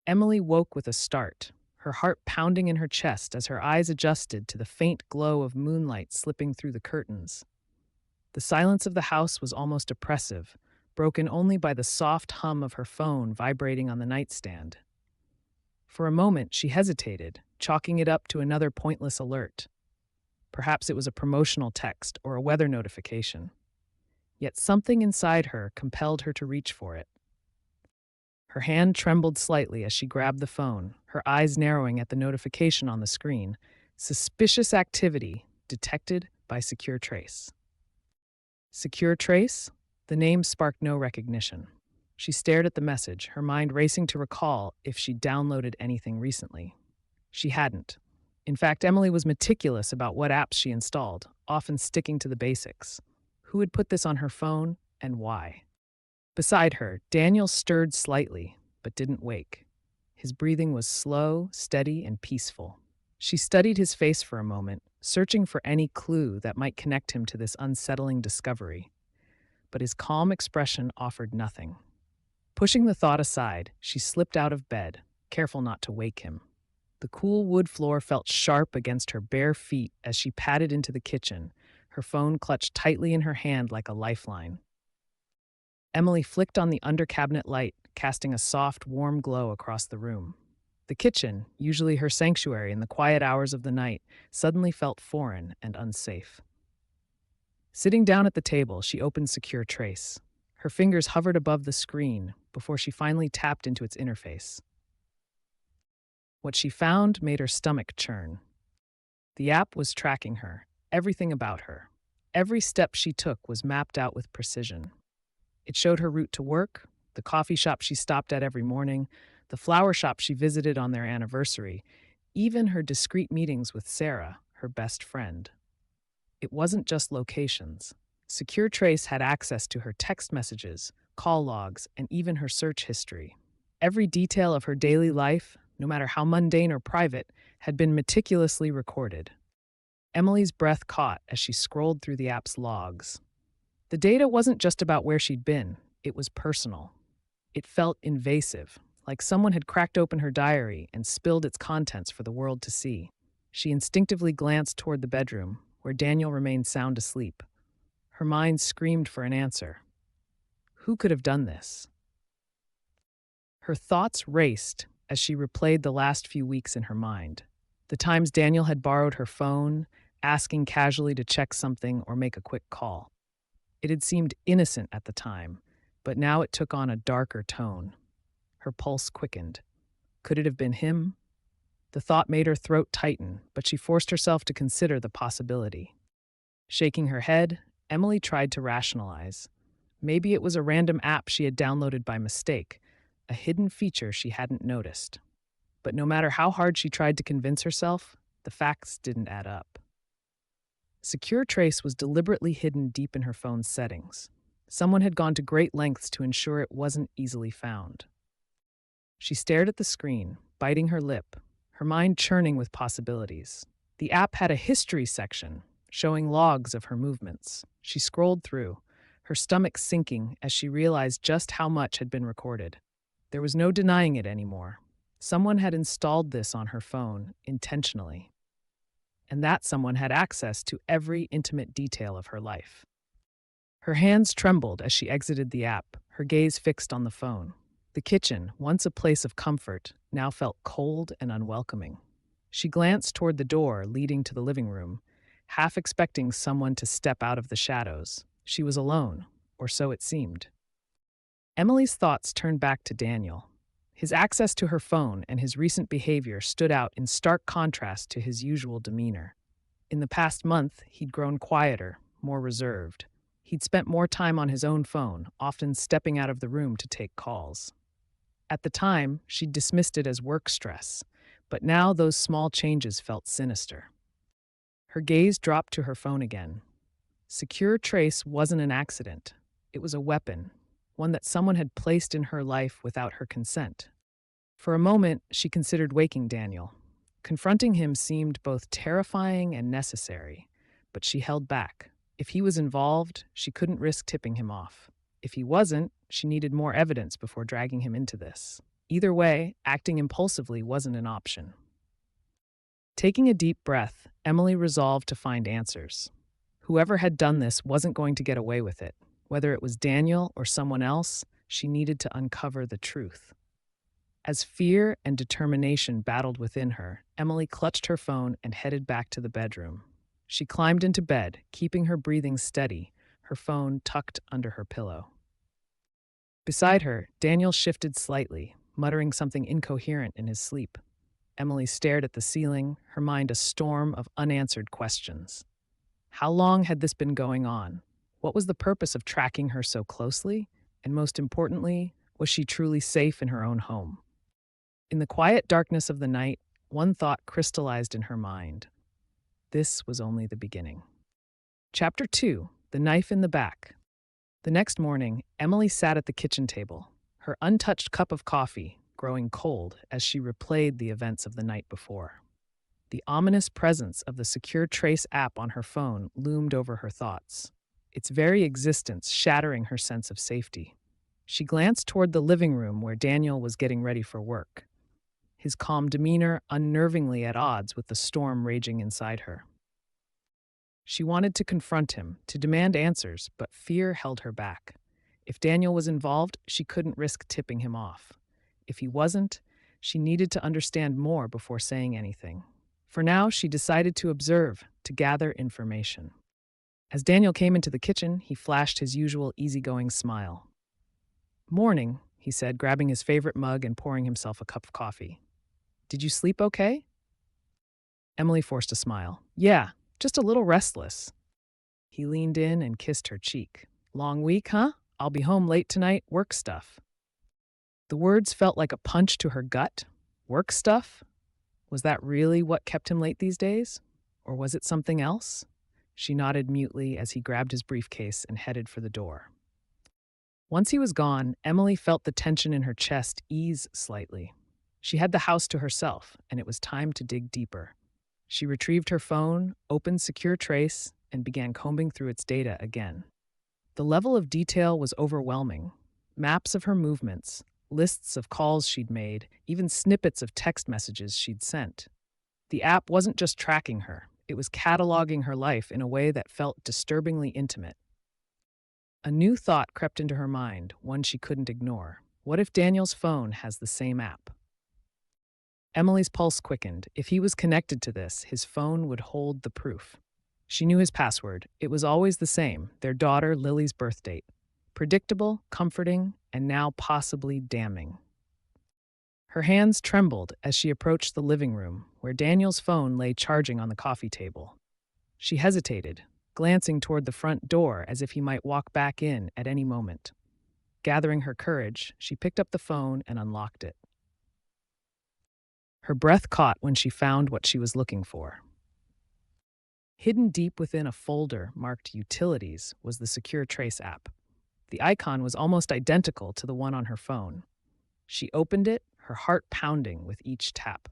Emily woke with a start, her heart pounding in her chest as her eyes adjusted to the faint glow of moonlight slipping through the curtains. The silence of the house was almost oppressive, broken only by the soft hum of her phone vibrating on the nightstand. For a moment, she hesitated, chalking it up to another pointless alert. Perhaps it was a promotional text or a weather notification. Yet something inside her compelled her to reach for it. Her hand trembled slightly as she grabbed the phone, her eyes narrowing at the notification on the screen. Suspicious activity detected by Secure Trace. Secure Trace? The name sparked no recognition. She stared at the message, her mind racing to recall if she'd downloaded anything recently. She hadn't. In fact, Emily was meticulous about what apps she installed, often sticking to the basics. Who had put this on her phone and why? Beside her, Daniel stirred slightly, but didn't wake. His breathing was slow, steady, and peaceful. She studied his face for a moment, searching for any clue that might connect him to this unsettling discovery. But his calm expression offered nothing. Pushing the thought aside, she slipped out of bed, careful not to wake him. The cool wood floor felt sharp against her bare feet as she padded into the kitchen, her phone clutched tightly in her hand like a lifeline. Emily flicked on the under-cabinet light, casting a soft, warm glow across the room. The kitchen, usually her sanctuary in the quiet hours of the night, suddenly felt foreign and unsafe. Sitting down at the table, she opened Secure Trace. Her fingers hovered above the screen before she finally tapped into its interface. What she found made her stomach churn. The app was tracking her, everything about her. Every step she took was mapped out with precision. It showed her route to work, the coffee shop she stopped at every morning, the flower shop she visited on their anniversary, even her discreet meetings with Sarah, her best friend. It wasn't just locations. Secure Trace had access to her text messages, call logs, and even her search history. Every detail of her daily life, no matter how mundane or private, had been meticulously recorded. Emily's breath caught as she scrolled through the app's logs. The data wasn't just about where she'd been, it was personal. It felt invasive, like someone had cracked open her diary and spilled its contents for the world to see. She instinctively glanced toward the bedroom, where Daniel remained sound asleep. Her mind screamed for an answer. Who could have done this? Her thoughts raced as she replayed the last few weeks in her mind. The times Daniel had borrowed her phone, asking casually to check something or make a quick call. It had seemed innocent at the time, but now it took on a darker tone. Her pulse quickened. Could it have been him? The thought made her throat tighten, but she forced herself to consider the possibility. Shaking her head, Emily tried to rationalize. Maybe it was a random app she had downloaded by mistake, a hidden feature she hadn't noticed. But no matter how hard she tried to convince herself, the facts didn't add up. Secure Trace was deliberately hidden deep in her phone's settings. Someone had gone to great lengths to ensure it wasn't easily found. She stared at the screen, biting her lip, her mind churning with possibilities. The app had a history section, showing logs of her movements. She scrolled through, her stomach sinking as she realized just how much had been recorded. There was no denying it anymore. Someone had installed this on her phone intentionally. And that someone had access to every intimate detail of her life. Her hands trembled as she exited the app, her gaze fixed on the phone. The kitchen, once a place of comfort, now felt cold and unwelcoming. She glanced toward the door leading to the living room, half expecting someone to step out of the shadows. She was alone, or so it seemed. Emily's thoughts turned back to Daniel. His access to her phone and his recent behavior stood out in stark contrast to his usual demeanor. In the past month, he'd grown quieter, more reserved. He'd spent more time on his own phone, often stepping out of the room to take calls. At the time, she'd dismissed it as work stress, but now those small changes felt sinister. Her gaze dropped to her phone again. Secure Trace wasn't an accident. It was a weapon, one that someone had placed in her life without her consent. For a moment, she considered waking Daniel. Confronting him seemed both terrifying and necessary, but she held back. If he was involved, she couldn't risk tipping him off. If he wasn't, she needed more evidence before dragging him into this. Either way, acting impulsively wasn't an option. Taking a deep breath, Emily resolved to find answers. Whoever had done this wasn't going to get away with it. Whether it was Daniel or someone else, she needed to uncover the truth. As fear and determination battled within her, Emily clutched her phone and headed back to the bedroom. She climbed into bed, keeping her breathing steady, her phone tucked under her pillow. Beside her, Daniel shifted slightly, muttering something incoherent in his sleep. Emily stared at the ceiling, her mind a storm of unanswered questions. How long had this been going on? What was the purpose of tracking her so closely? And most importantly, was she truly safe in her own home? In the quiet darkness of the night, one thought crystallized in her mind. This was only the beginning. Chapter 2: The Knife in the Back. The next morning, Emily sat at the kitchen table, her untouched cup of coffee growing cold as she replayed the events of the night before. The ominous presence of the Secure Trace app on her phone loomed over her thoughts, its very existence shattering her sense of safety. She glanced toward the living room where Daniel was getting ready for work, his calm demeanor unnervingly at odds with the storm raging inside her. She wanted to confront him, to demand answers, but fear held her back. If Daniel was involved, she couldn't risk tipping him off. If he wasn't, she needed to understand more before saying anything. For now, she decided to observe, to gather information. As Daniel came into the kitchen, he flashed his usual easygoing smile. "Morning," he said, grabbing his favorite mug and pouring himself a cup of coffee. "Did you sleep okay?" Emily forced a smile. "Yeah, just a little restless." He leaned in and kissed her cheek. "Long week, huh? I'll be home late tonight, work stuff." The words felt like a punch to her gut. Work stuff? Was that really what kept him late these days? Or was it something else? She nodded mutely as he grabbed his briefcase and headed for the door. Once he was gone, Emily felt the tension in her chest ease slightly. She had the house to herself, and it was time to dig deeper. She retrieved her phone, opened Secure Trace, and began combing through its data again. The level of detail was overwhelming. Maps of her movements, lists of calls she'd made, even snippets of text messages she'd sent. The app wasn't just tracking her, it was cataloging her life in a way that felt disturbingly intimate. A new thought crept into her mind, one she couldn't ignore. What if Daniel's phone has the same app? Emily's pulse quickened. If he was connected to this, his phone would hold the proof. She knew his password. It was always the same, their daughter Lily's birth date. Predictable, comforting, and now possibly damning. Her hands trembled as she approached the living room, where Daniel's phone lay charging on the coffee table. She hesitated, glancing toward the front door as if he might walk back in at any moment. Gathering her courage, she picked up the phone and unlocked it. Her breath caught when she found what she was looking for. Hidden deep within a folder marked Utilities was the Secure Trace app. The icon was almost identical to the one on her phone. She opened it, her heart pounding with each tap.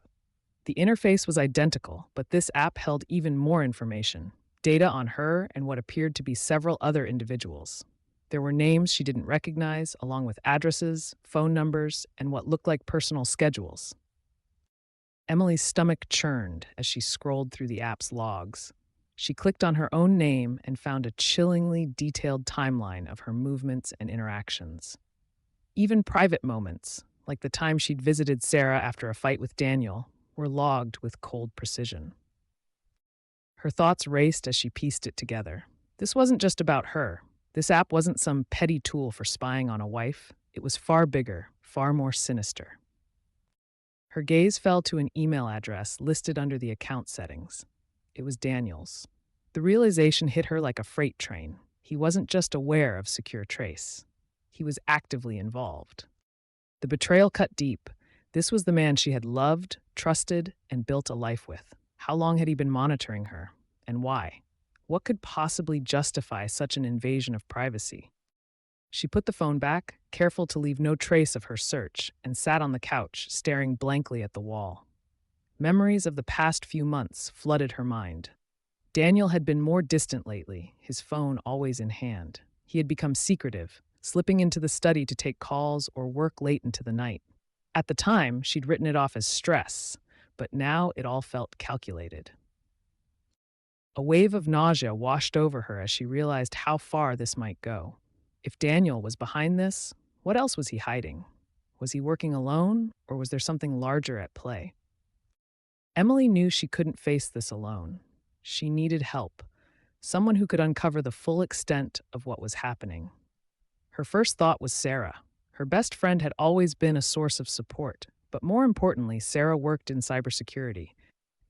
The interface was identical, but this app held even more information, data on her and what appeared to be several other individuals. There were names she didn't recognize, along with addresses, phone numbers, and what looked like personal schedules. Emily's stomach churned as she scrolled through the app's logs. She clicked on her own name and found a chillingly detailed timeline of her movements and interactions. Even private moments, like the time she'd visited Sarah after a fight with Daniel, were logged with cold precision. Her thoughts raced as she pieced it together. This wasn't just about her. This app wasn't some petty tool for spying on a wife. It was far bigger, far more sinister. Her gaze fell to an email address listed under the account settings. It was Daniel's. The realization hit her like a freight train. He wasn't just aware of Secure Trace. He was actively involved. The betrayal cut deep. This was the man she had loved, trusted, and built a life with. How long had he been monitoring her? And why? What could possibly justify such an invasion of privacy? She put the phone back, careful to leave no trace of her search, and sat on the couch, staring blankly at the wall. Memories of the past few months flooded her mind. Daniel had been more distant lately, his phone always in hand. He had become secretive, slipping into the study to take calls or work late into the night. At the time, she'd written it off as stress, but now it all felt calculated. A wave of nausea washed over her as she realized how far this might go. If Daniel was behind this, what else was he hiding? Was he working alone, or was there something larger at play? Emily knew she couldn't face this alone. She needed help, someone who could uncover the full extent of what was happening. Her first thought was Sarah. Her best friend had always been a source of support, but more importantly, Sarah worked in cybersecurity.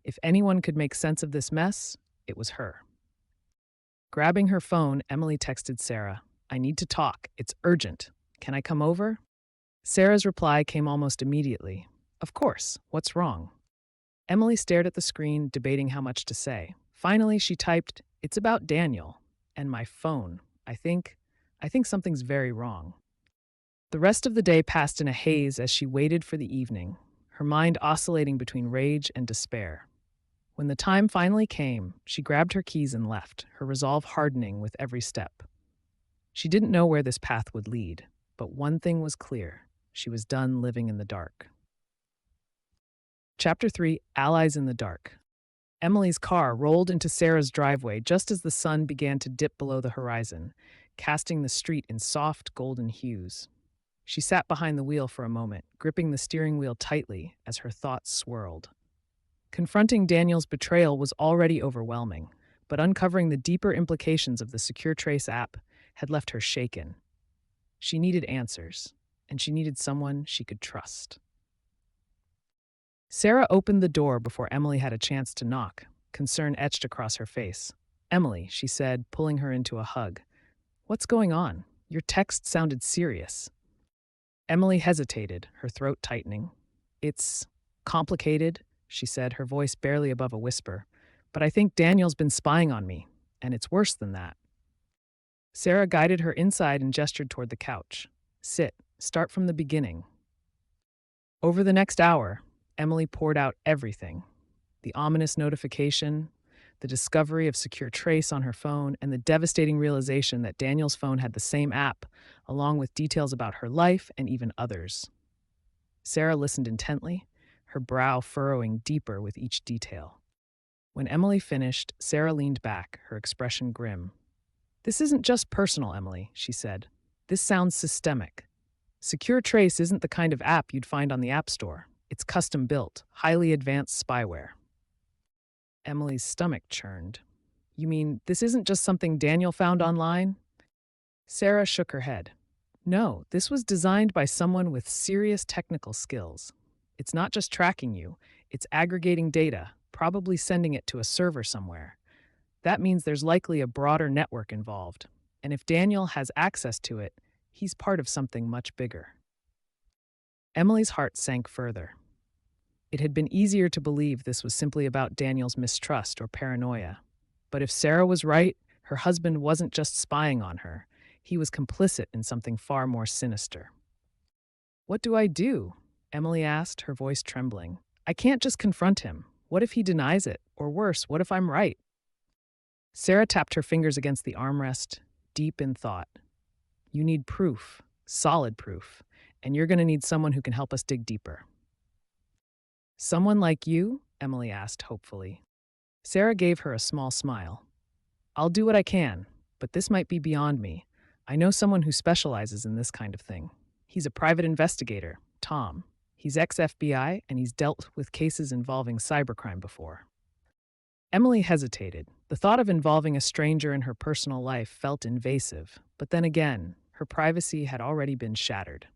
If anyone could make sense of this mess, it was her. Grabbing her phone, Emily texted Sarah, "I need to talk. It's urgent. Can I come over?" Sarah's reply came almost immediately. "Of course. What's wrong?" Emily stared at the screen, debating how much to say. Finally, she typed, "It's about Daniel and my phone. I think something's very wrong." The rest of the day passed in a haze as she waited for the evening, her mind oscillating between rage and despair. When the time finally came, she grabbed her keys and left, her resolve hardening with every step. She didn't know where this path would lead, but one thing was clear: she was done living in the dark. Chapter 3: Allies in the Dark. Emily's car rolled into Sarah's driveway just as the sun began to dip below the horizon, casting the street in soft, golden hues. She sat behind the wheel for a moment, gripping the steering wheel tightly as her thoughts swirled. Confronting Daniel's betrayal was already overwhelming, but uncovering the deeper implications of the Secure Trace app had left her shaken. She needed answers, and she needed someone she could trust. Sarah opened the door before Emily had a chance to knock, concern etched across her face. "Emily," she said, pulling her into a hug. "What's going on? Your text sounded serious." Emily hesitated, her throat tightening. "It's complicated," she said, her voice barely above a whisper. "But I think Daniel's been spying on me, and it's worse than that." Sarah guided her inside and gestured toward the couch. "Sit. Start from the beginning." Over the next hour, Emily poured out everything: the ominous notification, the discovery of Secure Trace on her phone, and the devastating realization that Daniel's phone had the same app, along with details about her life and even others. Sarah listened intently, her brow furrowing deeper with each detail. When Emily finished, Sarah leaned back, her expression grim. "This isn't just personal, Emily," she said. "This sounds systemic. Secure Trace isn't the kind of app you'd find on the App Store. It's custom-built, highly advanced spyware." Emily's stomach churned. "You mean this isn't just something Daniel found online?" Sarah shook her head. "No, this was designed by someone with serious technical skills. It's not just tracking you, it's aggregating data, probably sending it to a server somewhere. That means there's likely a broader network involved. And if Daniel has access to it, he's part of something much bigger." Emily's heart sank further. It had been easier to believe this was simply about Daniel's mistrust or paranoia. But if Sarah was right, her husband wasn't just spying on her. He was complicit in something far more sinister. "What do I do?" Emily asked, her voice trembling. "I can't just confront him. What if he denies it? Or worse, what if I'm right?" Sarah tapped her fingers against the armrest, deep in thought. "You need proof, solid proof, and you're going to need someone who can help us dig deeper." "Someone like you?" Emily asked hopefully. Sarah gave her a small smile. "I'll do what I can, but this might be beyond me. I know someone who specializes in this kind of thing. He's a private investigator, Tom. He's ex-FBI, and he's dealt with cases involving cybercrime before." Emily hesitated. The thought of involving a stranger in her personal life felt invasive, but then again, her privacy had already been shattered.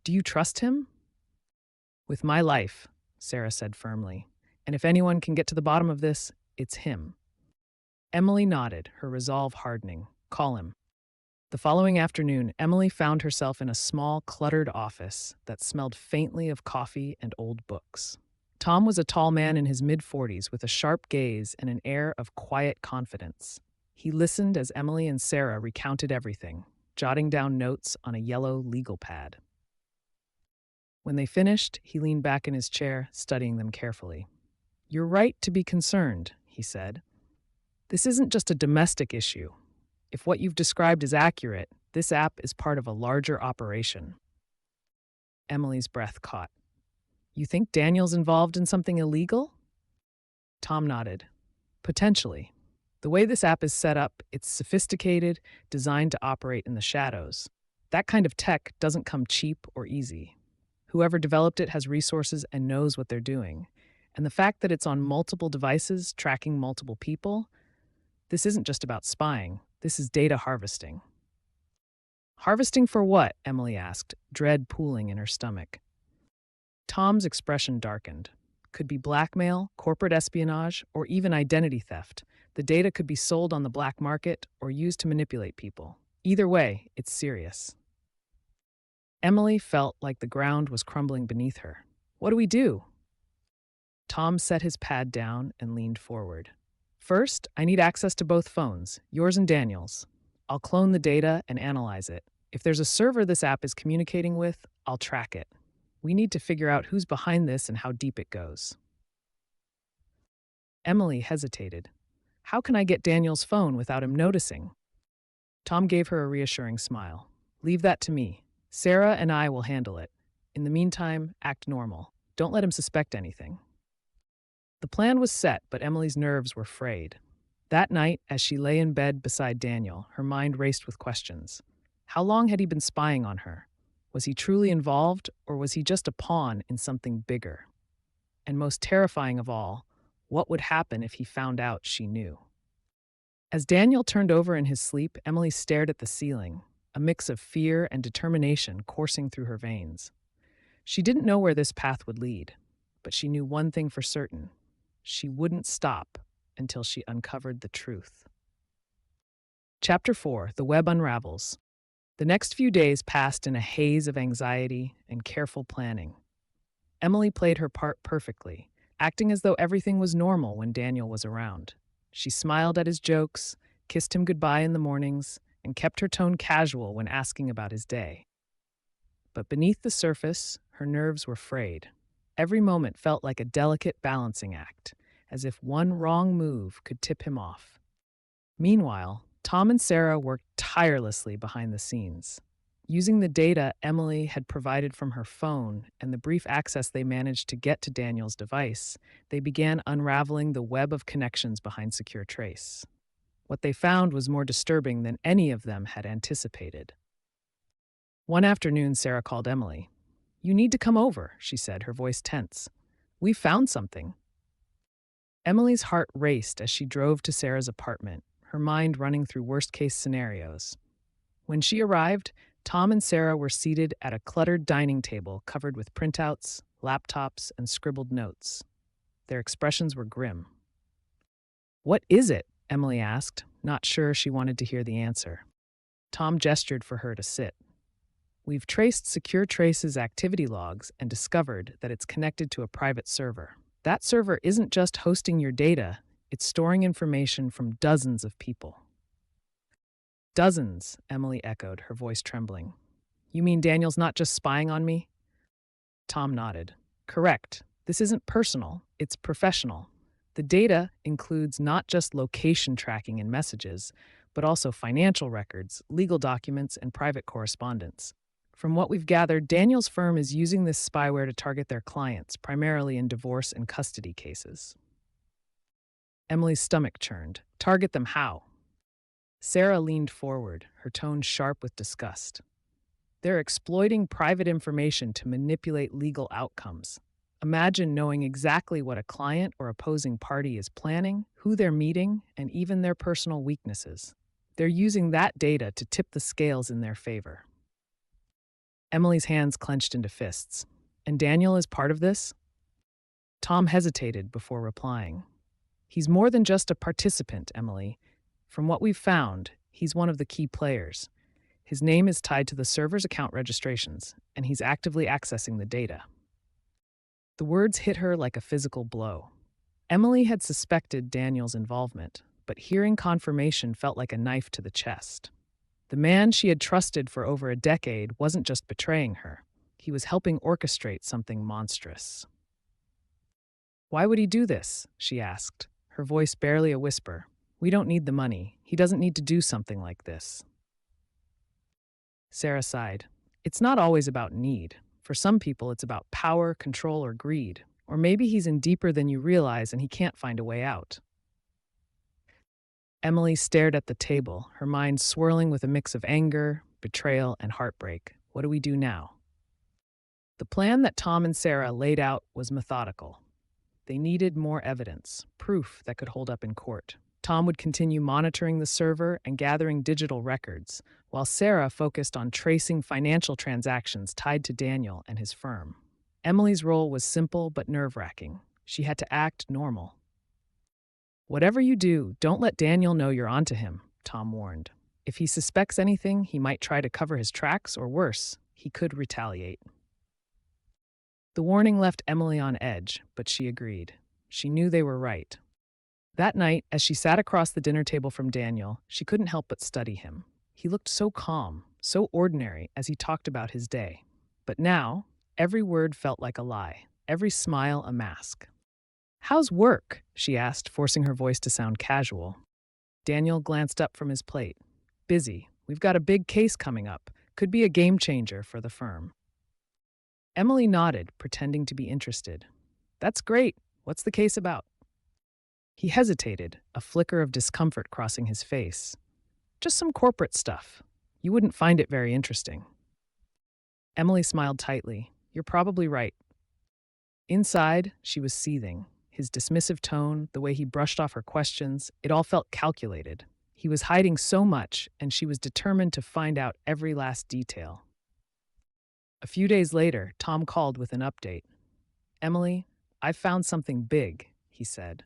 "Do you trust him?" "With my life," Sarah said firmly. "And if anyone can get to the bottom of this, it's him." Emily nodded, her resolve hardening. "Call him." The following afternoon, Emily found herself in a small, cluttered office that smelled faintly of coffee and old books. Tom was a tall man in his mid-40s with a sharp gaze and an air of quiet confidence. He listened as Emily and Sarah recounted everything, jotting down notes on a yellow legal pad. When they finished, he leaned back in his chair, studying them carefully. "You're right to be concerned," he said. "This isn't just a domestic issue. If what you've described is accurate, this app is part of a larger operation." Emily's breath caught. You think Daniel's involved in something illegal? Tom nodded. Potentially. The way this app is set up, it's sophisticated, designed to operate in the shadows. That kind of tech doesn't come cheap or easy. Whoever developed it has resources and knows what they're doing. And the fact that it's on multiple devices, tracking multiple people, this isn't just about spying. This is data harvesting. Harvesting for what? Emily asked, dread pooling in her stomach. Tom's expression darkened. Could be blackmail, corporate espionage, or even identity theft. The data could be sold on the black market or used to manipulate people. Either way, it's serious. Emily felt like the ground was crumbling beneath her. What do we do? Tom set his pad down and leaned forward. First, I need access to both phones, yours and Daniel's. I'll clone the data and analyze it. If there's a server this app is communicating with, I'll track it. We need to figure out who's behind this and how deep it goes. Emily hesitated. How can I get Daniel's phone without him noticing? Tom gave her a reassuring smile. Leave that to me. Sarah and I will handle it. In the meantime, act normal. Don't let him suspect anything. The plan was set, but Emily's nerves were frayed. That night, as she lay in bed beside Daniel, her mind raced with questions. How long had he been spying on her? Was he truly involved, or was he just a pawn in something bigger? And most terrifying of all, what would happen if he found out she knew? As Daniel turned over in his sleep, Emily stared at the ceiling, a mix of fear and determination coursing through her veins. She didn't know where this path would lead, but she knew one thing for certain. She wouldn't stop until she uncovered the truth. Chapter 4: The Web Unravels. The next few days passed in a haze of anxiety and careful planning. Emily played her part perfectly, acting as though everything was normal when Daniel was around. She smiled at his jokes, kissed him goodbye in the mornings, and kept her tone casual when asking about his day. But beneath the surface, her nerves were frayed. Every moment felt like a delicate balancing act, as if one wrong move could tip him off. Meanwhile, Tom and Sarah worked tirelessly behind the scenes. Using the data Emily had provided from her phone and the brief access they managed to get to Daniel's device, they began unraveling the web of connections behind Secure Trace. What they found was more disturbing than any of them had anticipated. One afternoon, Sarah called Emily. "You need to come over," she said, her voice tense. "We found something." Emily's heart raced as she drove to Sarah's apartment, her mind running through worst-case scenarios. When she arrived, Tom and Sarah were seated at a cluttered dining table covered with printouts, laptops, and scribbled notes. Their expressions were grim. "What is it?" Emily asked, not sure she wanted to hear the answer. Tom gestured for her to sit. "We've traced Secure Trace's activity logs and discovered that it's connected to a private server. That server isn't just hosting your data, it's storing information from dozens of people." "Dozens," Emily echoed, her voice trembling. "You mean Daniel's not just spying on me?" Tom nodded. "Correct. This isn't personal, it's professional. The data includes not just location tracking and messages, but also financial records, legal documents, and private correspondence. From what we've gathered, Daniel's firm is using this spyware to target their clients, primarily in divorce and custody cases." Emily's stomach churned. "Target them how?" Sarah leaned forward, her tone sharp with disgust. "They're exploiting private information to manipulate legal outcomes. Imagine knowing exactly what a client or opposing party is planning, who they're meeting, and even their personal weaknesses. They're using that data to tip the scales in their favor." Emily's hands clenched into fists. "And Daniel is part of this?" Tom hesitated before replying. "He's more than just a participant, Emily. From what we've found, he's one of the key players. His name is tied to the server's account registrations, and he's actively accessing the data." The words hit her like a physical blow. Emily had suspected Daniel's involvement, but hearing confirmation felt like a knife to the chest. The man she had trusted for over a decade wasn't just betraying her. He was helping orchestrate something monstrous. "Why would he do this?" she asked, her voice barely a whisper. "We don't need the money. He doesn't need to do something like this." Sarah sighed. "It's not always about need. For some people, it's about power, control, or greed. Or maybe he's in deeper than you realize and he can't find a way out. Emily stared at the table, her mind swirling with a mix of anger, betrayal, and heartbreak. What do we do now? The plan that Tom and Sarah laid out was methodical. They needed more evidence, proof that could hold up in court. Tom would continue monitoring the server and gathering digital records, while Sarah focused on tracing financial transactions tied to Daniel and his firm. Emily's role was simple but nerve-wracking. She had to act normal. Whatever you do, don't let Daniel know you're onto him, Tom warned. If he suspects anything, he might try to cover his tracks, or worse, he could retaliate. The warning left Emily on edge, but she agreed. She knew they were right. That night, as she sat across the dinner table from Daniel, she couldn't help but study him. He looked so calm, so ordinary as he talked about his day. But now, every word felt like a lie, every smile a mask. "How's work?" she asked, forcing her voice to sound casual. Daniel glanced up from his plate. "Busy. We've got a big case coming up. Could be a game changer for the firm." Emily nodded, pretending to be interested. "That's great. What's the case about?" He hesitated, a flicker of discomfort crossing his face. "Just some corporate stuff. You wouldn't find it very interesting." Emily smiled tightly. "You're probably right." Inside, she was seething. His dismissive tone, the way he brushed off her questions, it all felt calculated. He was hiding so much, and she was determined to find out every last detail. A few days later, Tom called with an update. "Emily, I've found something big," he said.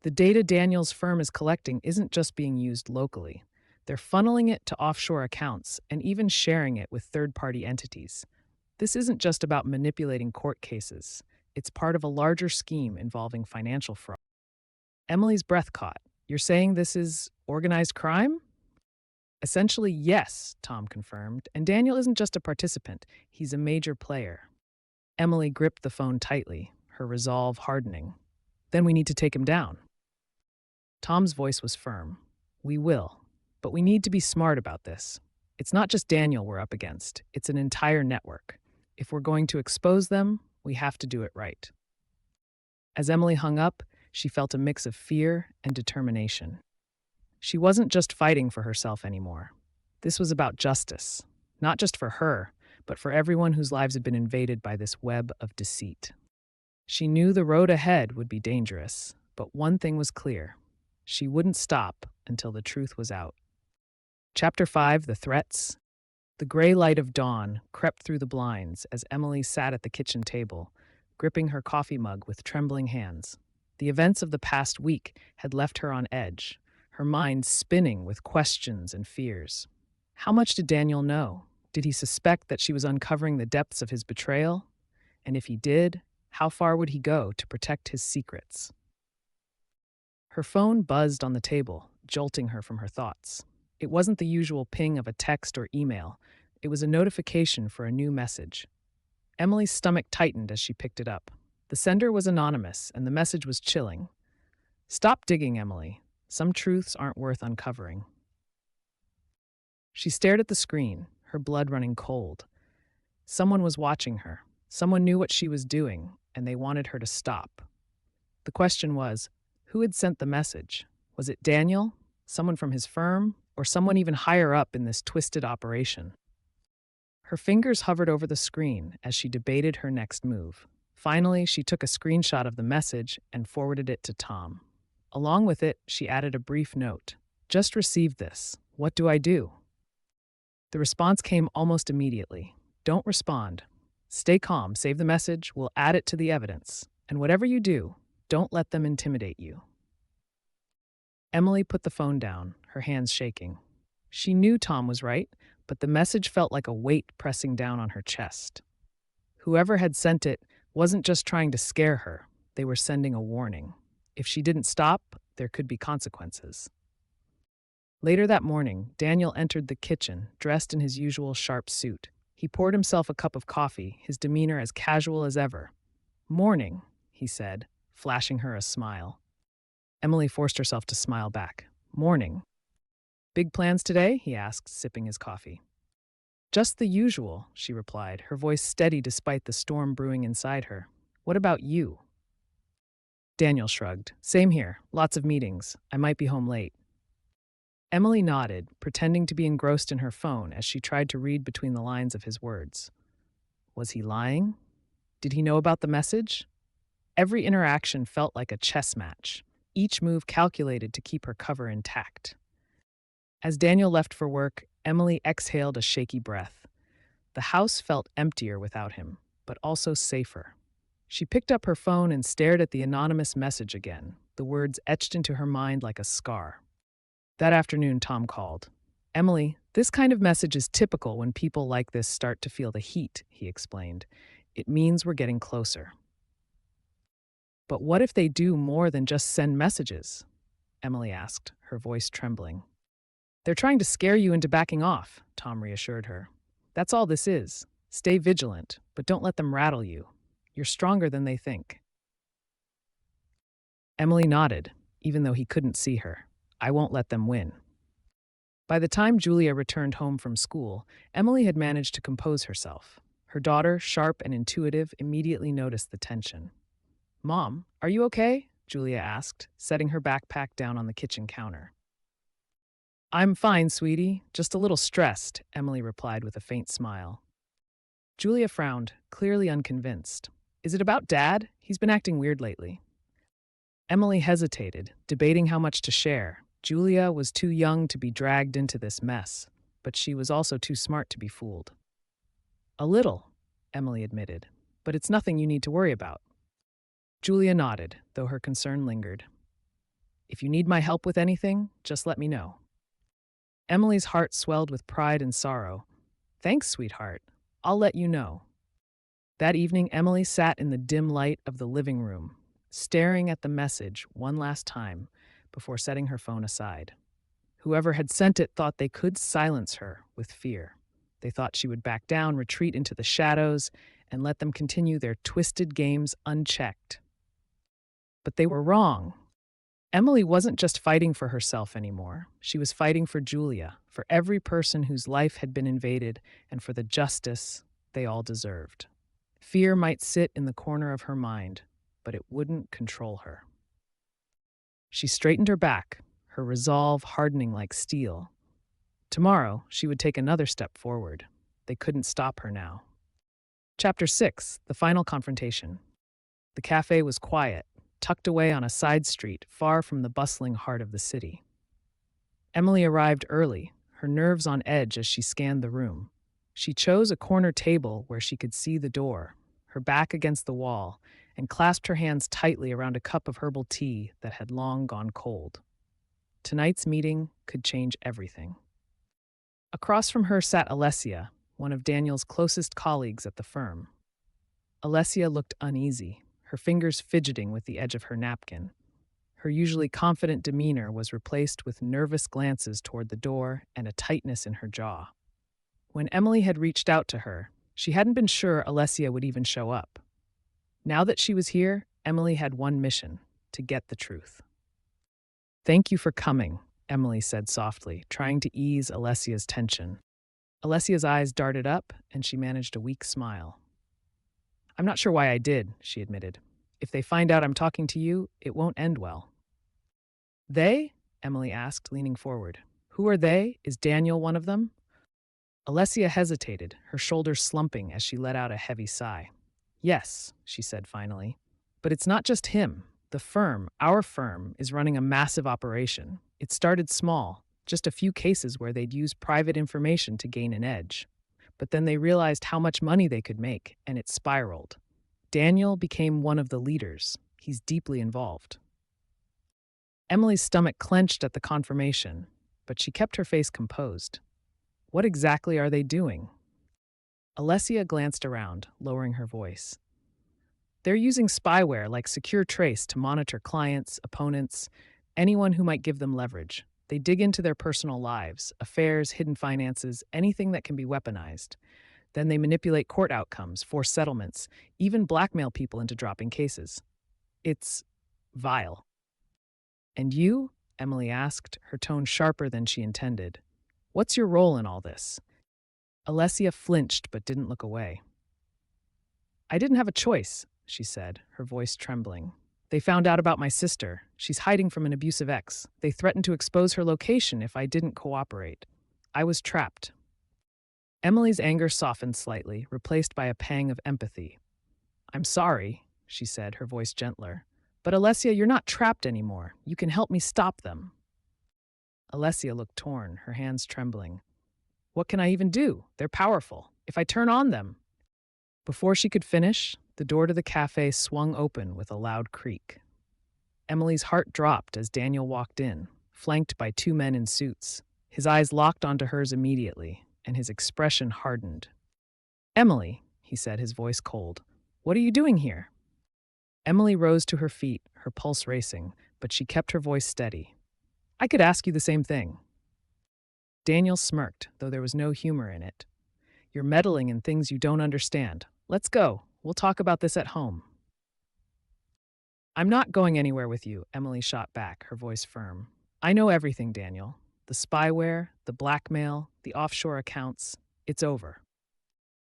"The data Daniel's firm is collecting isn't just being used locally. They're funneling it to offshore accounts and even sharing it with third-party entities. This isn't just about manipulating court cases. It's part of a larger scheme involving financial fraud." Emily's breath caught. "You're saying this is organized crime?" "Essentially, yes," Tom confirmed. "And Daniel isn't just a participant, he's a major player." Emily gripped the phone tightly, her resolve hardening. "Then we need to take him down." Tom's voice was firm. "We will. But we need to be smart about this. It's not just Daniel we're up against, it's an entire network. If we're going to expose them, we have to do it right." As Emily hung up, she felt a mix of fear and determination. She wasn't just fighting for herself anymore. This was about justice, not just for her, but for everyone whose lives had been invaded by this web of deceit. She knew the road ahead would be dangerous, but one thing was clear. She wouldn't stop until the truth was out. Chapter 5, The Threats. The gray light of dawn crept through the blinds as Emily sat at the kitchen table, gripping her coffee mug with trembling hands. The events of the past week had left her on edge, her mind spinning with questions and fears. How much did Daniel know? Did he suspect that she was uncovering the depths of his betrayal? And if he did, how far would he go to protect his secrets? Her phone buzzed on the table, jolting her from her thoughts. It wasn't the usual ping of a text or email. It was a notification for a new message. Emily's stomach tightened as she picked it up. The sender was anonymous, and the message was chilling. "Stop digging, Emily. Some truths aren't worth uncovering." She stared at the screen, her blood running cold. Someone was watching her. Someone knew what she was doing, and they wanted her to stop. The question was, who had sent the message? Was it Daniel, someone from his firm, or someone even higher up in this twisted operation? Her fingers hovered over the screen as she debated her next move. Finally, she took a screenshot of the message and forwarded it to Tom. Along with it, she added a brief note. "Just received this. What do I do?" The response came almost immediately. "Don't respond. Stay calm, save the message, we'll add it to the evidence. And whatever you do, don't let them intimidate you." Emily put the phone down, her hands shaking. She knew Tom was right, but the message felt like a weight pressing down on her chest. Whoever had sent it wasn't just trying to scare her, they were sending a warning. If she didn't stop, there could be consequences. Later that morning, Daniel entered the kitchen, dressed in his usual sharp suit. He poured himself a cup of coffee, his demeanor as casual as ever. "Morning," he said, flashing her a smile. Emily forced herself to smile back. "Morning." "Big plans today?" he asked, sipping his coffee. Just the usual, she replied, her voice steady despite the storm brewing inside her. What about you? Daniel shrugged. Same here. Lots of meetings. I might be home late. Emily nodded, pretending to be engrossed in her phone as she tried to read between the lines of his words. Was he lying? Did he know about the message? Every interaction felt like a chess match, each move calculated to keep her cover intact. As Daniel left for work, Emily exhaled a shaky breath. The house felt emptier without him, but also safer. She picked up her phone and stared at the anonymous message again, the words etched into her mind like a scar. That afternoon, Tom called. Emily, this kind of message is typical when people like this start to feel the heat, he explained. It means we're getting closer. But what if they do more than just send messages? Emily asked, her voice trembling. They're trying to scare you into backing off, Tom reassured her. That's all this is. Stay vigilant, but don't let them rattle you. You're stronger than they think. Emily nodded, even though he couldn't see her. I won't let them win. By the time Julia returned home from school, Emily had managed to compose herself. Her daughter, sharp and intuitive, immediately noticed the tension. Mom, are you okay? Julia asked, setting her backpack down on the kitchen counter. I'm fine, sweetie. Just a little stressed, Emily replied with a faint smile. Julia frowned, clearly unconvinced. Is it about Dad? He's been acting weird lately. Emily hesitated, debating how much to share. Julia was too young to be dragged into this mess, but she was also too smart to be fooled. A little, Emily admitted, but it's nothing you need to worry about. Julia nodded, though her concern lingered. If you need my help with anything, just let me know. Emily's heart swelled with pride and sorrow. Thanks, sweetheart. I'll let you know. That evening, Emily sat in the dim light of the living room, staring at the message one last time before setting her phone aside. Whoever had sent it thought they could silence her with fear. They thought she would back down, retreat into the shadows, and let them continue their twisted games unchecked. But they were wrong. Emily wasn't just fighting for herself anymore. She was fighting for Julia, for every person whose life had been invaded, and for the justice they all deserved. Fear might sit in the corner of her mind, but it wouldn't control her. She straightened her back, her resolve hardening like steel. Tomorrow, she would take another step forward. They couldn't stop her now. Chapter 6, The Final Confrontation. The cafe was quiet, tucked away on a side street far from the bustling heart of the city. Emily arrived early, her nerves on edge as she scanned the room. She chose a corner table where she could see the door, her back against the wall, and clasped her hands tightly around a cup of herbal tea that had long gone cold. Tonight's meeting could change everything. Across from her sat Alessia, one of Daniel's closest colleagues at the firm. Alessia looked uneasy, her fingers fidgeting with the edge of her napkin. Her usually confident demeanor was replaced with nervous glances toward the door and a tightness in her jaw. When Emily had reached out to her, she hadn't been sure Alessia would even show up. Now that she was here, Emily had one mission: to get the truth. Thank you for coming, Emily said softly, trying to ease Alessia's tension. Alessia's eyes darted up, and she managed a weak smile. I'm not sure why I did, she admitted. If they find out I'm talking to you, it won't end well. They? Emily asked, leaning forward. Who are they? Is Daniel one of them? Alessia hesitated, her shoulders slumping as she let out a heavy sigh. Yes, she said finally. But it's not just him. The firm, our firm, is running a massive operation. It started small, just a few cases where they'd use private information to gain an edge. But then they realized how much money they could make, and it spiraled. Daniel became one of the leaders. He's deeply involved. Emily's stomach clenched at the confirmation, but she kept her face composed. What exactly are they doing? Alessia glanced around, lowering her voice. They're using spyware like Secure Trace to monitor clients, opponents, anyone who might give them leverage. They dig into their personal lives, affairs, hidden finances, anything that can be weaponized. Then they manipulate court outcomes, force settlements, even blackmail people into dropping cases. It's vile. And you? Emily asked, her tone sharper than she intended. What's your role in all this? Alessia flinched but didn't look away. I didn't have a choice, she said, her voice trembling. They found out about my sister. She's hiding from an abusive ex. They threatened to expose her location if I didn't cooperate. I was trapped. Emily's anger softened slightly, replaced by a pang of empathy. I'm sorry, she said, her voice gentler. But Alessia, you're not trapped anymore. You can help me stop them. Alessia looked torn, her hands trembling. What can I even do? They're powerful. If I turn on them. Before she could finish, the door to the cafe swung open with a loud creak. Emily's heart dropped as Daniel walked in, flanked by two men in suits. His eyes locked onto hers immediately, and his expression hardened. Emily, he said, his voice cold, what are you doing here? Emily rose to her feet, her pulse racing, but she kept her voice steady. I could ask you the same thing. Daniel smirked, though there was no humor in it. You're meddling in things you don't understand. Let's go. We'll talk about this at home. I'm not going anywhere with you, Emily shot back, her voice firm. I know everything, Daniel. The spyware, the blackmail, the offshore accounts. It's over.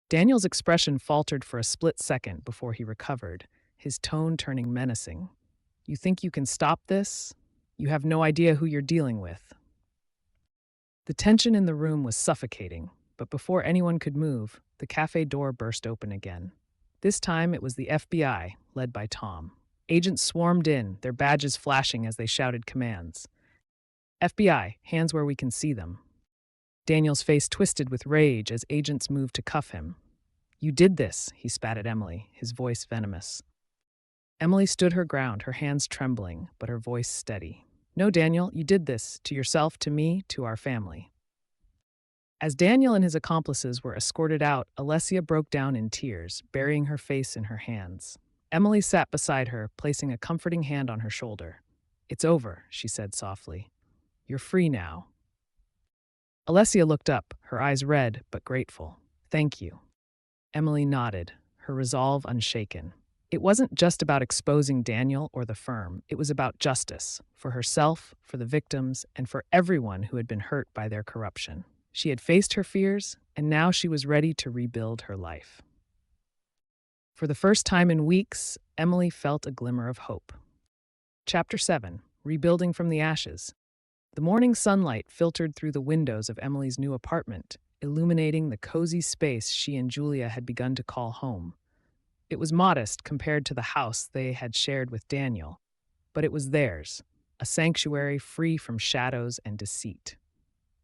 Daniel's expression faltered for a split second before he recovered, his tone turning menacing. You think you can stop this? You have no idea who you're dealing with. The tension in the room was suffocating, but before anyone could move, the cafe door burst open again. This time it was the FBI, led by Tom. Agents swarmed in, their badges flashing as they shouted commands. FBI, hands where we can see them. Daniel's face twisted with rage as agents moved to cuff him. You did this, he spat at Emily, his voice venomous. Emily stood her ground, her hands trembling, but her voice steady. No, Daniel, you did this, to yourself, to me, to our family. As Daniel and his accomplices were escorted out, Alessia broke down in tears, burying her face in her hands. Emily sat beside her, placing a comforting hand on her shoulder. It's over, she said softly. You're free now. Alessia looked up, her eyes red but grateful. Thank you. Emily nodded, her resolve unshaken. It wasn't just about exposing Daniel or the firm. It was about justice, for herself, for the victims, and for everyone who had been hurt by their corruption. She had faced her fears, and now she was ready to rebuild her life. For the first time in weeks, Emily felt a glimmer of hope. Chapter 7. Rebuilding from the Ashes. The morning sunlight filtered through the windows of Emily's new apartment, illuminating the cozy space she and Julia had begun to call home. It was modest compared to the house they had shared with Daniel, but it was theirs, a sanctuary free from shadows and deceit.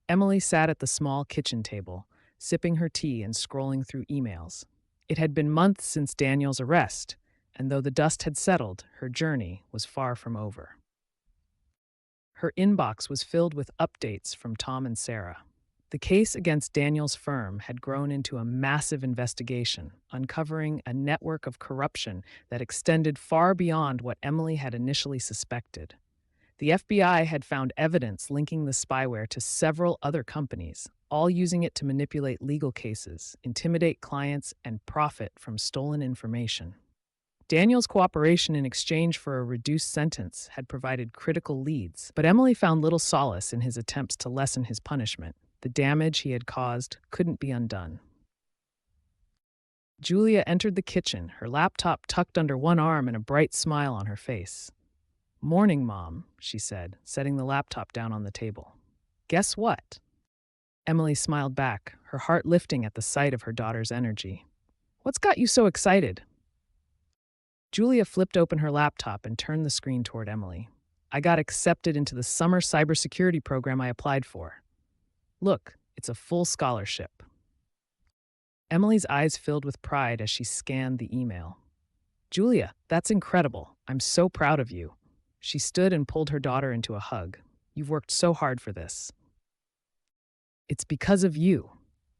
Emily sat at the small kitchen table, sipping her tea and scrolling through emails. It had been months since Daniel's arrest, and though the dust had settled, her journey was far from over. Her inbox was filled with updates from Tom and Sarah. The case against Daniel's firm had grown into a massive investigation, uncovering a network of corruption that extended far beyond what Emily had initially suspected. The FBI had found evidence linking the spyware to several other companies, all using it to manipulate legal cases, intimidate clients, and profit from stolen information. Daniel's cooperation in exchange for a reduced sentence had provided critical leads, but Emily found little solace in his attempts to lessen his punishment. The damage he had caused couldn't be undone. Julia entered the kitchen, her laptop tucked under one arm and a bright smile on her face. Morning, Mom, she said, setting the laptop down on the table. Guess what? Emily smiled back, her heart lifting at the sight of her daughter's energy. What's got you so excited? Julia flipped open her laptop and turned the screen toward Emily. I got accepted into the summer cybersecurity program I applied for. Look, it's a full scholarship. Emily's eyes filled with pride as she scanned the email. Julia, that's incredible. I'm so proud of you. She stood and pulled her daughter into a hug. You've worked so hard for this. It's because of you,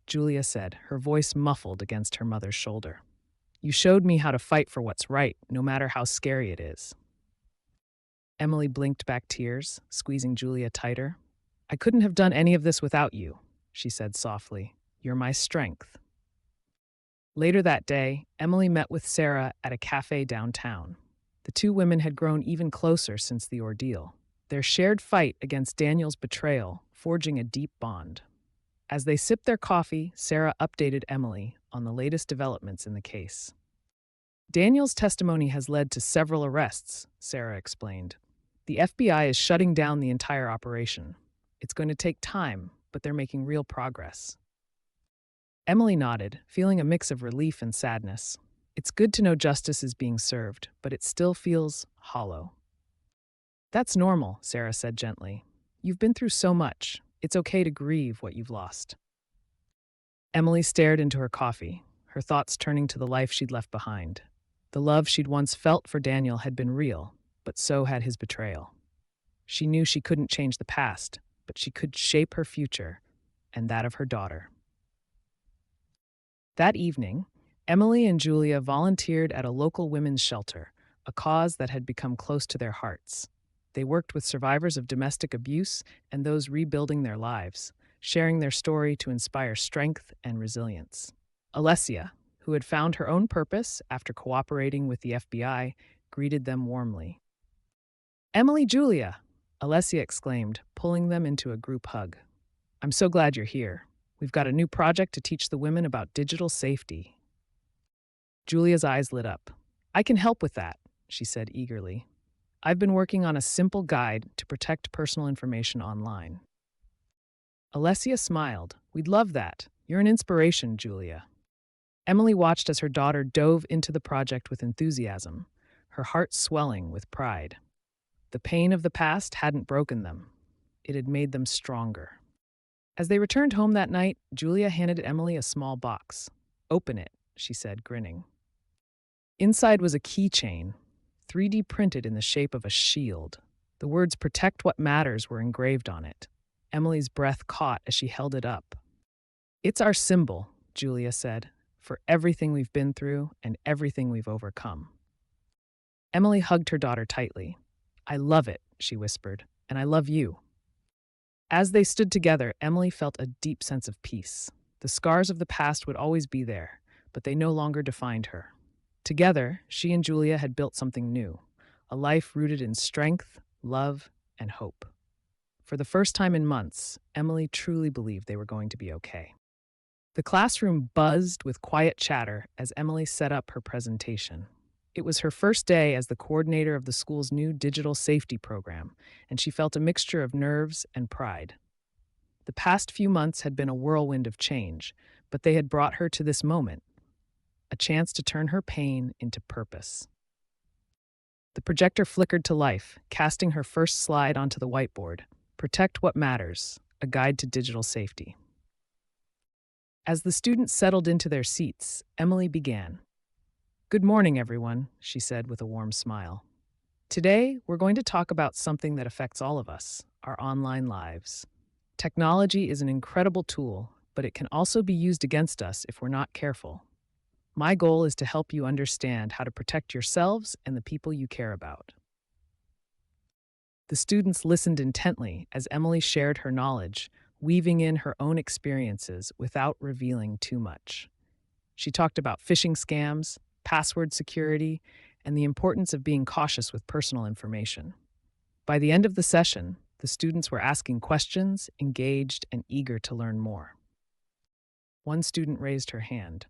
Julia said, her voice muffled against her mother's shoulder. You showed me how to fight for what's right, no matter how scary it is. Emily blinked back tears, squeezing Julia tighter. I couldn't have done any of this without you, she said softly. You're my strength. Later that day, Emily met with Sarah at a cafe downtown. The two women had grown even closer since the ordeal, their shared fight against Daniel's betrayal forging a deep bond. As they sipped their coffee, Sarah updated Emily on the latest developments in the case. Daniel's testimony has led to several arrests, Sarah explained. The FBI is shutting down the entire operation. It's going to take time, but they're making real progress. Emily nodded, feeling a mix of relief and sadness. It's good to know justice is being served, but it still feels hollow. That's normal, Sarah said gently. You've been through so much. It's okay to grieve what you've lost. Emily stared into her coffee, her thoughts turning to the life she'd left behind. The love she'd once felt for Daniel had been real, but so had his betrayal. She knew she couldn't change the past, but she could shape her future and that of her daughter. That evening, Emily and Julia volunteered at a local women's shelter, a cause that had become close to their hearts. They worked with survivors of domestic abuse and those rebuilding their lives, sharing their story to inspire strength and resilience. Alessia, who had found her own purpose after cooperating with the FBI, greeted them warmly. "Emily, Julia!" Alessia exclaimed, pulling them into a group hug. "I'm so glad you're here. We've got a new project to teach the women about digital safety." Julia's eyes lit up. "I can help with that," she said eagerly. "I've been working on a simple guide to protect personal information online." Alessia smiled. "We'd love that. You're an inspiration, Julia." Emily watched as her daughter dove into the project with enthusiasm, her heart swelling with pride. The pain of the past hadn't broken them. It had made them stronger. As they returned home that night, Julia handed Emily a small box. "Open it," she said, grinning. Inside was a keychain, 3D printed in the shape of a shield. The words "Protect What Matters" were engraved on it. Emily's breath caught as she held it up. "It's our symbol," Julia said, "for everything we've been through and everything we've overcome." Emily hugged her daughter tightly. "I love it," she whispered, "and I love you." As they stood together, Emily felt a deep sense of peace. The scars of the past would always be there, but they no longer defined her. Together, she and Julia had built something new, a life rooted in strength, love, and hope. For the first time in months, Emily truly believed they were going to be okay. The classroom buzzed with quiet chatter as Emily set up her presentation. It was her first day as the coordinator of the school's new digital safety program, and she felt a mixture of nerves and pride. The past few months had been a whirlwind of change, but they had brought her to this moment, a chance to turn her pain into purpose. The projector flickered to life, casting her first slide onto the whiteboard. "Protect What Matters, a guide to digital safety." As the students settled into their seats, Emily began. "Good morning, everyone," she said with a warm smile. "Today, we're going to talk about something that affects all of us, our online lives. Technology is an incredible tool, but it can also be used against us if we're not careful. My goal is to help you understand how to protect yourselves and the people you care about." The students listened intently as Emily shared her knowledge, weaving in her own experiences without revealing too much. She talked about phishing scams, password security, and the importance of being cautious with personal information. By the end of the session, the students were asking questions, engaged, and eager to learn more. One student raised her hand.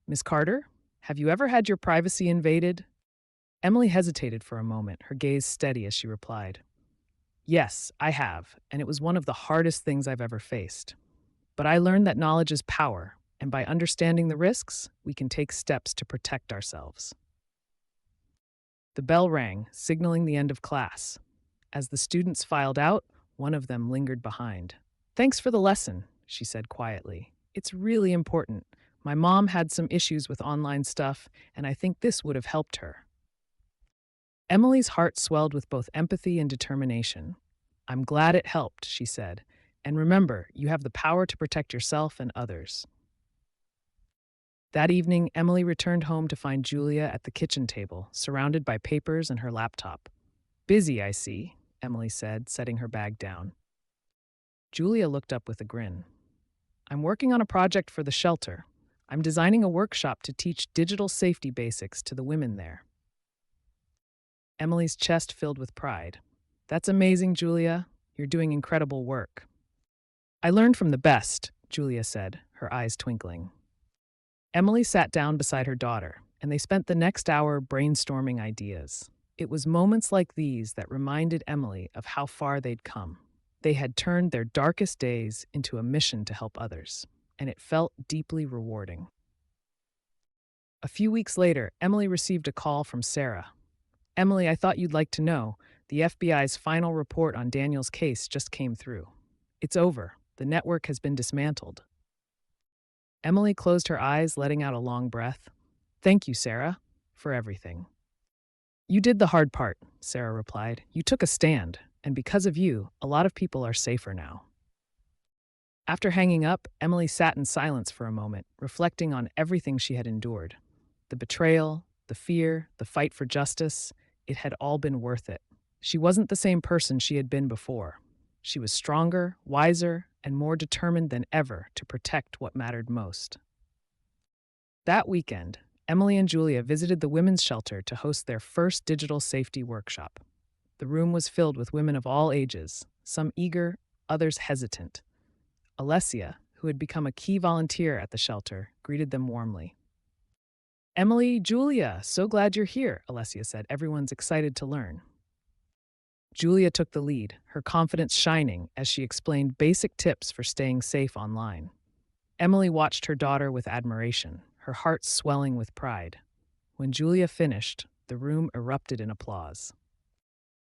"Miss Carter, have you ever had your privacy invaded?" Emily hesitated for a moment, her gaze steady as she replied, "Yes, I have, and it was one of the hardest things I've ever faced. But I learned that knowledge is power, and by understanding the risks, we can take steps to protect ourselves." The bell rang, signaling the end of class. As the students filed out, one of them lingered behind. "Thanks for the lesson," she said quietly. "It's really important. My mom had some issues with online stuff, and I think this would have helped her." Emily's heart swelled with both empathy and determination. "I'm glad it helped," she said. "And remember, you have the power to protect yourself and others." That evening, Emily returned home to find Julia at the kitchen table, surrounded by papers and her laptop. "Busy, I see," Emily said, setting her bag down. Julia looked up with a grin. "I'm working on a project for the shelter. I'm designing a workshop to teach digital safety basics to the women there." Emily's chest filled with pride. "That's amazing, Julia. You're doing incredible work." "I learned from the best," Julia said, her eyes twinkling. Emily sat down beside her daughter, and they spent the next hour brainstorming ideas. It was moments like these that reminded Emily of how far they'd come. They had turned their darkest days into a mission to help others, and it felt deeply rewarding. A few weeks later, Emily received a call from Sarah. Emily, I thought you'd like to know. The FBI's final report on Daniel's case just came through. It's over. The network has been dismantled. Emily closed her eyes, letting out a long breath. Thank you, Sarah, for everything. You did the hard part, Sarah replied. You took a stand, and because of you, a lot of people are safer now. After hanging up, Emily sat in silence for a moment, reflecting on everything she had endured. The betrayal, the fear, the fight for justice, it had all been worth it. She wasn't the same person she had been before. She was stronger, wiser, and more determined than ever to protect what mattered most. That weekend, Emily and Julia visited the women's shelter to host their first digital safety workshop. The room was filled with women of all ages, some eager, others hesitant. Alessia, who had become a key volunteer at the shelter, greeted them warmly. Emily, Julia, so glad you're here, Alessia said. Everyone's excited to learn. Julia took the lead, her confidence shining as she explained basic tips for staying safe online. Emily watched her daughter with admiration, her heart swelling with pride. When Julia finished, the room erupted in applause.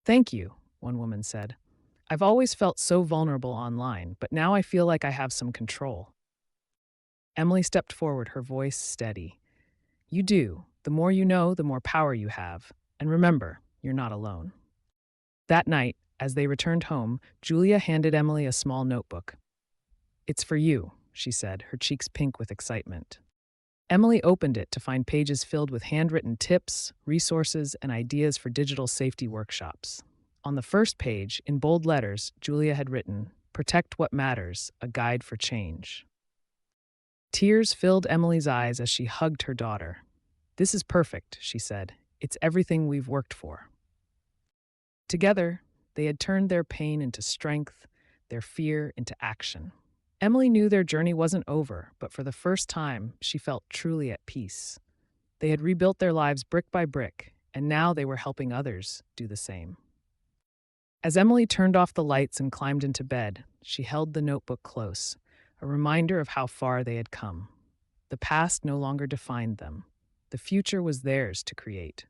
Thank you, one woman said. I've always felt so vulnerable online, but now I feel like I have some control. Emily stepped forward, her voice steady. You do. The more you know, the more power you have. And remember, you're not alone. That night, as they returned home, Julia handed Emily a small notebook. It's for you, she said, her cheeks pink with excitement. Emily opened it to find pages filled with handwritten tips, resources, and ideas for digital safety workshops. On the first page, in bold letters, Julia had written, Protect What Matters, a Guide for Change. Tears filled Emily's eyes as she hugged her daughter. This is perfect, she said. It's everything we've worked for. Together, they had turned their pain into strength, their fear into action. Emily knew their journey wasn't over, but for the first time, she felt truly at peace. They had rebuilt their lives brick by brick, and now they were helping others do the same. As Emily turned off the lights and climbed into bed, she held the notebook close, a reminder of how far they had come. The past no longer defined them. The future was theirs to create.